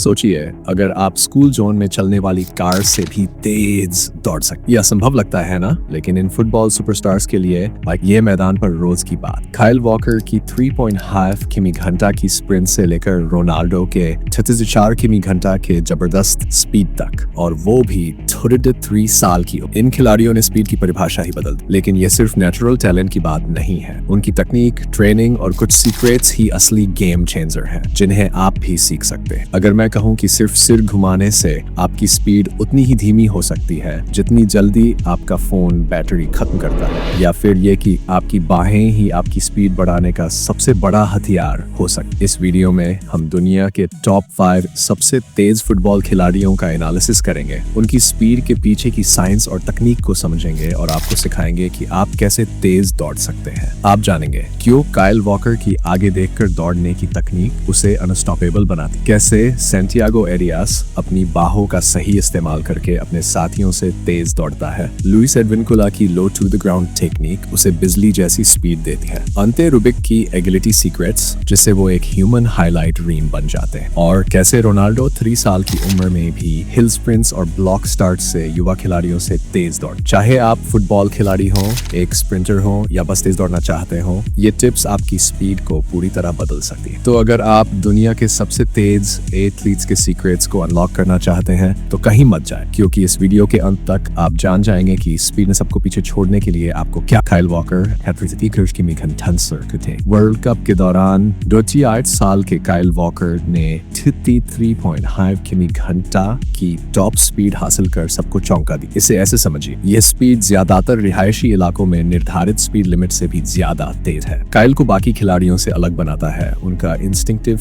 सोचिए, अगर आप स्कूल जोन में चलने वाली कार से भी तेज दौड़ सकते, यह असंभव लगता है ना? लेकिन इन फुटबॉल सुपरस्टार्स के लिए ये मैदान पर रोज की बात। काइल वॉकर की 3.5 किमी घंटा की स्प्रिंट से लेकर रोनाल्डो के 36 किमी घंटा के जबरदस्त स्पीड तक, और वो भी 3 साल की। इन खिलाड़ियों ने स्पीड की परिभाषा ही बदल दी। लेकिन ये सिर्फ नेचुरल टैलेंट की बात नहीं है। उनकी तकनीक, ट्रेनिंग और कुछ सीक्रेट्स ही असली गेम चेंजर हैं, जिन्हें आप भी सीख सकते हैं। अगर मैं कहूं कि सिर्फ सिर घुमाने से आपकी स्पीड उतनी ही धीमी हो सकती है जितनी जल्दी आपका फोन बैटरी खत्म करता है, या फिर ये कि आपकी बाहें ही आपकी स्पीड बढ़ाने का सबसे बड़ा हथियार हो सकती। इस वीडियो में हम दुनिया के टॉप 5 सबसे तेज फुटबॉल खिलाड़ियों का एनालिसिस करेंगे, उनकी स्पीड के पीछे की साइंस और तकनीक को समझेंगे और आपको सिखाएंगे कि आप कैसे तेज दौड़ सकते हैं। आप जानेंगे क्यों काइल वॉकर की आगे देखकर दौड़ने की तकनीक उसे अनस्टॉपेबल बनाती, कैसे सैंटियागो एरियास अपनी बाहों का सही इस्तेमाल करके अपने साथियों से तेज दौड़ता है, लुइस एडविनकुला की लो टू द ग्राउंड टेक्निक उसे बिजली जैसी स्पीड देती है, अंते रुबिक की एगिलिटी सीक्रेट्स जिससे वो एक ह्यूमन हाईलाइट रीम बन जाते हैं, और कैसे रोनाल्डो 3 साल की उम्र में भी हिल स्प्रिंट्स और ब्लॉक स्टार्ट से युवा खिलाड़ियों से तेज दौड़। चाहे आप फुटबॉल खिलाड़ी हो, एक स्प्रिंटर हो या बस तेज दौड़ना चाहते हो, ये टिप्स आपकी स्पीड को पूरी तरह बदल सकती है। तो अगर आप दुनिया के सबसे तेज एथलीट्स के सीक्रेट्स को अनलॉक करना चाहते हैं तो कहीं मत जाए, क्योंकि इस वीडियो के अंत तक आप जान जाएंगे कि स्पीड में सबको पीछे छोड़ने के लिए आपको क्या। काइल वॉकर वर्ल्ड कप के दौरान 28 साल के काइल वॉकर ने 33.5 किमी घंटा की टॉप स्पीड हासिल कर सबको चौंका दी। इसे ऐसे समझिए, यह स्पीड ज्यादातर रिहायशी इलाकों में निर्धारित स्पीड लिमिट से भी ज्यादा तेज है। काइल को बाकी खिलाड़ियों से अलग बनाता है उनका इंस्टिंक्टिव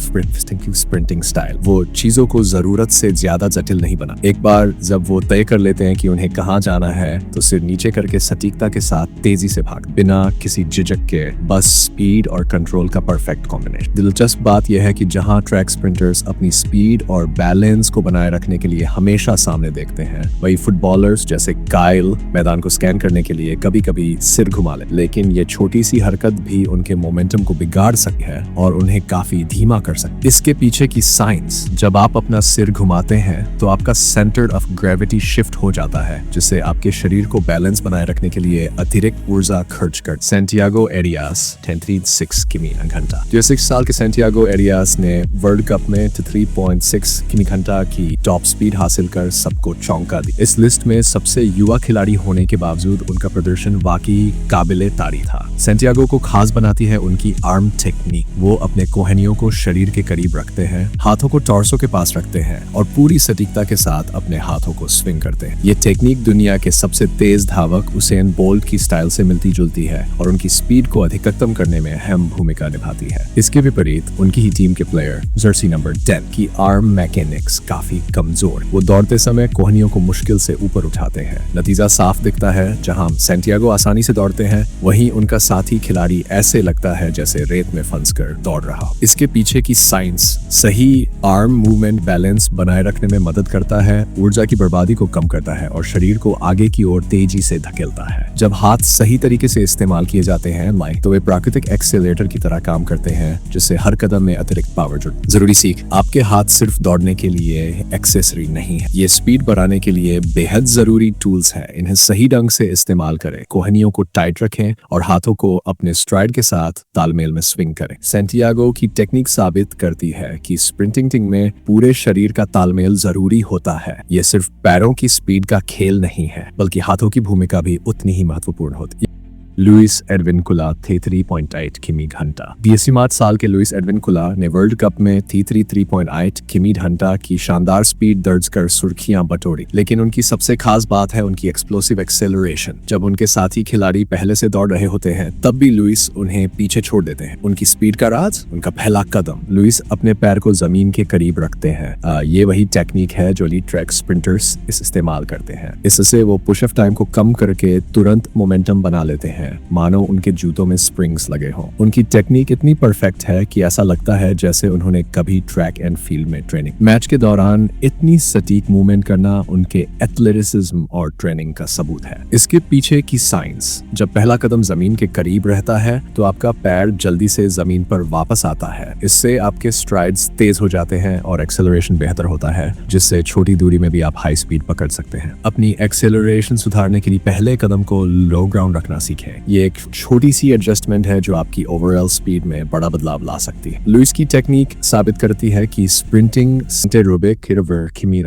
स्प्रिंटिंग स्टाइल। वो चीजों को जरूरत से ज्यादा जटिल नहीं बना। एक बार जब वो तय कर लेते हैं कि उन्हें कहाँ जाना है तो सिर नीचे करके सटीकता के साथ तेजी से भाग, बिना किसी झिझक के। बस स्पीड और कंट्रोल का परफेक्ट कॉम्बिनेशन। दिलचस्प बात यह है कि जहां ट्रैक स्प्रिंटर्स अपनी स्पीड और बैलेंस को बनाए रखने के लिए हमेशा सामने देखते हैं, वही फुटबॉलर्स जैसे काइल मैदान को स्कैन करने के लिए कभी कभी सिर घुमा ले। लेकिन ये छोटी सी हरकत भी उनके मोमेंटम को बिगाड़ सकती है और उन्हें काफी धीमा कर सकती है। इसके पीछे की साइंस, जब आप अपना सिर घुमाते हैं तो आपका सेंटर ऑफ ग्रेविटी शिफ्ट हो जाता है, जिससे आपके शरीर को बैलेंस बनाए रखने के लिए अतिरिक्त ऊर्जा खर्च कर। सैंटियागो एरियास 10.6 किमी घंटा। 36 साल के सैंटियागो एरियास ने वर्ल्ड कप में 3.6 किमी घंटा की टॉप स्पीड हासिल कर सबको चौंका दी। इस लिस्ट में सबसे युवा खिलाड़ी होने के बावजूद उनका प्रदर्शन वाकई काबिले तारीफ था। सैंटियागो को खास बनाती है उनकी आर्म टेक्निक। वो अपने कोहनियों को शरीर के करीब रखते हैं, हाथों को टॉर्सो के पास रखते हैं और पूरी सटीकता के साथ अपने हाथों को स्विंग करते हैं। ये टेक्निक दुनिया के सबसे तेज धावक उसेन बोल्ट की स्टाइल से मिलती जुलती है और उनकी स्पीड को अधिकतम करने में अहम भूमिका निभाती है। इसके विपरीत उनकी ही टीम के प्लेयर जर्सी नंबर 10 की आर्म मैकेनिक्स काफी कमजोर। वो दौड़ते समय कोहनियों को मुश्किल से ऊपर उठाते हैं। नतीजा साफ दिखता है, जहां सैंटियागो आसानी से दौड़ते हैं वहीं उनका साथी खिलाड़ी ऐसे लगता है जैसे रेत में फंसकर दौड़ रहा हो। इसके पीछे की साइंस, सही आर्म मूवमेंट बैलेंस बनाए रखने में मदद करता है, ऊर्जा की बर्बादी को कम करता है और शरीर को आगे की ओर तेजी से धकेलता है। जब हाथ सही तरीके से इस्तेमाल किए जाते हैं तो वे प्राकृतिक एक्सेलेरेटर की तरह काम करते हैं, जिससे हर कदम में अतिरिक्त पावर जुड़ती है। जरूरी सीख, आपके हाथ सिर्फ दौड़ने के लिए एक्सेसरी नहीं है, ये स्पीड बढ़ाने के लिए बेहद जरूरी टूल्स है। इन्हें सही ढंग से इस्तेमाल करें, कोहनियों को टाइट रखें और हाथों को अपने स्ट्राइड के साथ तालमेल में स्विंग करें। सैंटियागो की टेक्निक साबित करती है कि स्प्रिंटिंग में पूरे शरीर का तालमेल जरूरी होता है। ये सिर्फ पैरों की स्पीड का खेल नहीं है, बल्कि हाथों की भूमिका भी उतनी ही महत्वपूर्ण होती है। लुइस एडविनकुला 3.8 किमी घंटा। 28 साल के लुइस एडविनकुला ने वर्ल्ड कप में 3.8 किमी घंटा की शानदार स्पीड दर्ज कर सुर्खियां बटोरी। लेकिन उनकी सबसे खास बात है उनकी एक्सप्लोसिव एक्सेलरेशन। जब उनके साथी खिलाड़ी पहले से दौड़ रहे होते हैं तब भी लुइस उन्हें पीछे छोड़ देते हैं। उनकी स्पीड का राज, उनका पहला कदम। लुइस अपने पैर को जमीन के करीब रखते हैं। ये वही टेक्निक है जो लीड ट्रैक स्प्रिंटर्स इस्तेमाल करते हैं। इससे वो पुश ऑफ टाइम को कम करके तुरंत मोमेंटम बना लेते हैं हैं, मानो उनके जूतों में स्प्रिंग्स लगे हों। उनकी टेक्निक इतनी परफेक्ट है कि ऐसा लगता है जैसे उन्होंने कभी ट्रैक एंड फील्ड में ट्रेनिंग। मैच के दौरान इतनी सटीक मूवमेंट करना उनके एथलेटिसिज्म और ट्रेनिंग का सबूत है। इसके पीछे की साइंस, जब पहला कदम जमीन के करीब रहता है तो आपका पैर जल्दी से जमीन पर वापस आता है। इससे आपके स्ट्राइड्स तेज हो जाते हैं और एक्सेलरेशन बेहतर होता है, जिससे छोटी दूरी में भी आप हाई स्पीड पकड़ सकते हैं। अपनी एक्सेलरेशन सुधारने के लिए पहले कदम को लो ग्राउंड रखना सीखें। ये एक छोटी सी एडजस्टमेंट है जो आपकी ओवरऑल स्पीड में बड़ा बदलाव ला सकती है। लुइस की टेक्निक साबित करती है कि स्प्रिंटिंग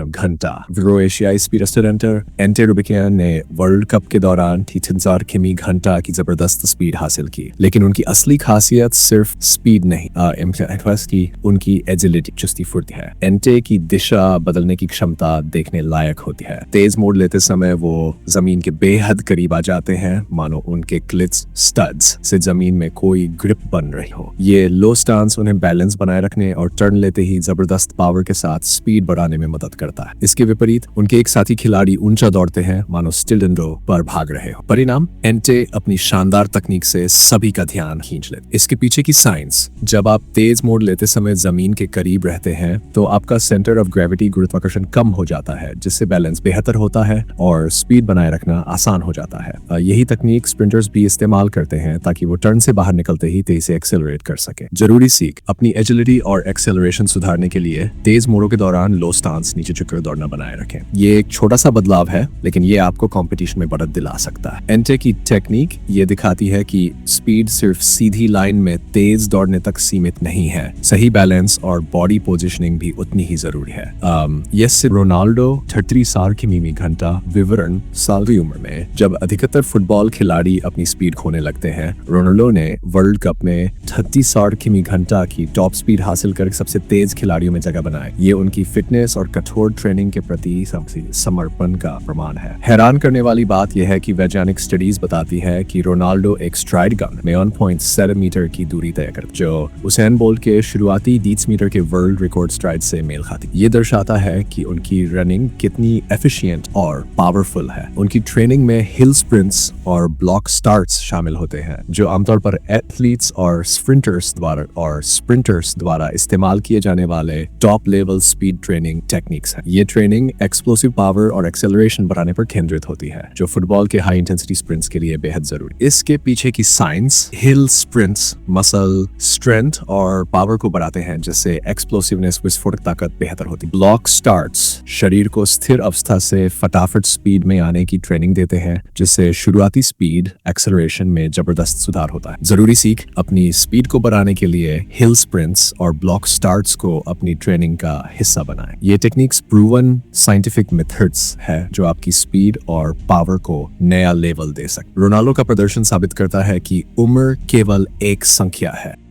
घंटा एशियाई स्पीड स्टूडेंटर एंटेरुबिकियन ने वर्ल्ड कप के दौरान 3000 किमी घंटा की जबरदस्त स्पीड हासिल की, लेकिन उनकी असली खासियत सिर्फ स्पीड नहीं, की उनकी एजिलिटी, चुस्ती फुर्ती है। एंटे की दिशा बदलने की क्षमता देखने लायक होती है। तेज मोड़ लेते समय वो जमीन के बेहद करीब आ जाते हैं, मानो उनके क्लिट्स स्टड्स से जमीन में कोई ग्रिप बन रही हो। ये लो स्टांस उन्हें बैलेंस बनाए रखने और टर्न लेते ही जबरदस्त पावर के साथ स्पीड बढ़ाने में मदद करता है। इसके विपरीत उनके एक साथी खिलाड़ी ऊंचा दौड़ते हैं, मानो स्टिल एंड रो पर भाग रहे हो। परिणाम, एंटे अपनी शानदार तकनीक से सभी का ध्यान खींच लेते। इसके पीछे की साइंस, जब आप तेज मोड़ लेते समय जमीन के करीब रहते हैं तो आपका सेंटर ऑफ ग्रेविटी, गुरुत्वाकर्षण कम हो जाता है, जिससे बैलेंस बेहतर होता है और स्पीड बनाए रखना आसान हो जाता है। यही तकनीक स्प्रिंटर्स भी इस्तेमाल करते हैं ताकि वो टर्न से बाहर निकलते ही तेजी से एक्सेलरेट कर सके। जरूरी सीख, अपनी एजिलिटी और एक्सेलरेशन सुधारने के लिए तेज मोड़ों के दौरान लो स्टांस, नीचे झुककर दौड़ना बनाए रखें। ये एक छोटा सा बदलाव है, लेकिन ये आपको कंपटीशन में बढ़त दिला सकता है। एंटे की टेक्निक ये दिखाती है कि स्पीड सिर्फ सीधी लाइन में तेज दौड़ने तक सीमित नहीं है, सही बैलेंस और बॉडी पोजिशनिंग भी उतनी ही जरूरी है। रोनाल्डो 33 साल की मीमी घंटा विवरण साल की उम्र में जब अधिकतर फुटबॉल खिलाड़ी अपनी स्पीड खोने लगते हैं, रोनाल्डो ने वर्ल्ड कप में 36 किमी घंटा की टॉप स्पीड हासिल कर सबसे तेज खिलाड़ियों में जगह बनाए। ये उनकी फिटनेस और कठोर ट्रेनिंग के प्रति समर्पण का प्रमाण है। हैरान करने वाली बात यह है कि वैज्ञानिक स्टडीज बताती है कि रोनाल्डो एक स्ट्राइड गन में 1.7 मीटर की दूरी तय करते, जो उसेन बोल्ट के शुरुआती 20 मीटर के वर्ल्ड रिकॉर्ड स्ट्राइड से मेल खाती। ये दर्शाता है कि उनकी रनिंग कितनी एफिशिएंट और पावरफुल है। उनकी ट्रेनिंग में हिल स्प्रिंट्स और ब्लॉक स्टार्ट्स शामिल होते हैं, जो आमतौर पर एथलीट्स और स्प्रिंटर्स द्वारा इस्तेमाल किए जाने वाले top level speed training techniques हैं। ये ट्रेनिंग एक्सप्लोसिव पावर और एक्सेलरेशन बढ़ाने पर केंद्रित होती है, जो फुटबॉल के हाई इंटेंसिटी स्प्रिंट्स के लिए बेहद जरूरी। इसके पीछे की साइंस, हिल स्प्रिंट्स मसल स्ट्रेंथ और पावर को बढ़ाते हैं, जिससे एक्सप्लोसिवनेस, विस्फोटक ताकत बेहतर होती है। ब्लॉक स्टार्ट्स शरीर को स्थिर अवस्था से फटाफट स्पीड में आने की ट्रेनिंग देते हैं, जिससे शुरुआती स्पीड एक्सेलरेशन में जबरदस्त सुधार होता है। जरूरी सीख, अपनी स्पीड को बढ़ाने के लिए हिल स्प्रिंट्स और ब्लॉक स्टार्ट्स को अपनी ट्रेनिंग का हिस्सा बनाएं। ये टेक्निक्स प्रूवन साइंटिफिक मेथड्स है जो आपकी स्पीड और पावर को नया लेवल दे सकते। रोनाल्डो का प्रदर्शन साबित करता है कि उम्र केवल एक संख्या है।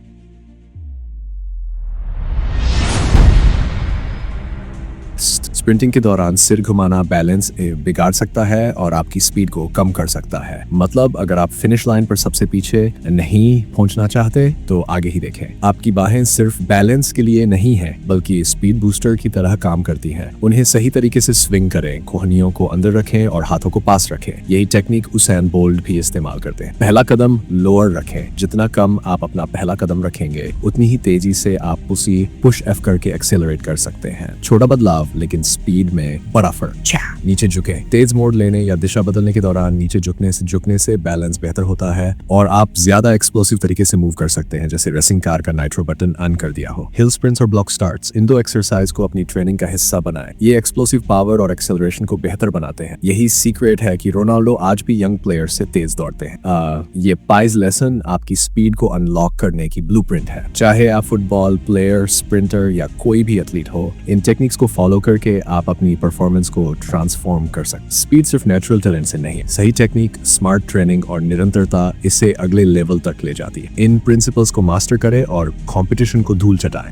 स्प्रिंटिंग के दौरान सिर घुमाना बैलेंस बिगाड़ सकता है और आपकी स्पीड को कम कर सकता है। मतलब अगर आप फिनिश लाइन पर सबसे पीछे नहीं पहुंचना चाहते तो आगे ही देखें। आपकी बाहें सिर्फ बैलेंस के लिए नहीं है, बल्कि स्पीड बूस्टर की तरह काम करती हैं। उन्हें सही तरीके से स्विंग करें, कोहनियों को अंदर रखें और हाथों को पास रखें। यही टेक्निक उसेन बोल्ट भी इस्तेमाल करते हैं। पहला कदम लोअर रखें। जितना कम आप अपना पहला कदम रखेंगे, उतनी ही तेजी से आप उसी पुश एफ करके एक्सेलरेट कर सकते हैं। छोटा बदलाव, लेकिन स्पीड में बड़ा फर्क। नीचे झुके, तेज मोड़ लेने या दिशा बदलने के दौरान नीचे झुकने से बैलेंस बेहतर होता है और आप ज्यादा एक्सप्लोसिव तरीके से मूव कर सकते हैं, जैसे रेसिंग कार का नाइट्रो बटन ऑन कर दिया हो। हिल स्प्रिंट्स और ब्लॉक स्टार्ट्स, इन दो एक्सरसाइज को अपनी ट्रेनिंग का हिस्सा बनाएं। ये एक्सप्लोसिव पावर और एक्सेलरेशन को बेहतर बनाते हैं। यही सीक्रेट है कि रोनाल्डो आज भी यंग प्लेयर से तेज दौड़ते हैं। ये पाइज लेसन आपकी स्पीड को अनलॉक करने की ब्लूप्रिंट है। चाहे आप फुटबॉल प्लेयर, स्प्रिंटर या कोई भी एथलीट हो, इन टेक्निक्स को फॉलो करके आप अपनी परफॉर्मेंस को ट्रांसफॉर्म कर सकते। स्पीड सिर्फ नेचुरल टैलेंट से नहीं है, सही टेक्निक, स्मार्ट ट्रेनिंग और निरंतरता इसे अगले लेवल तक ले जाती है। इन प्रिंसिपल्स को मास्टर करें और कंपटीशन को धूल चटाएं।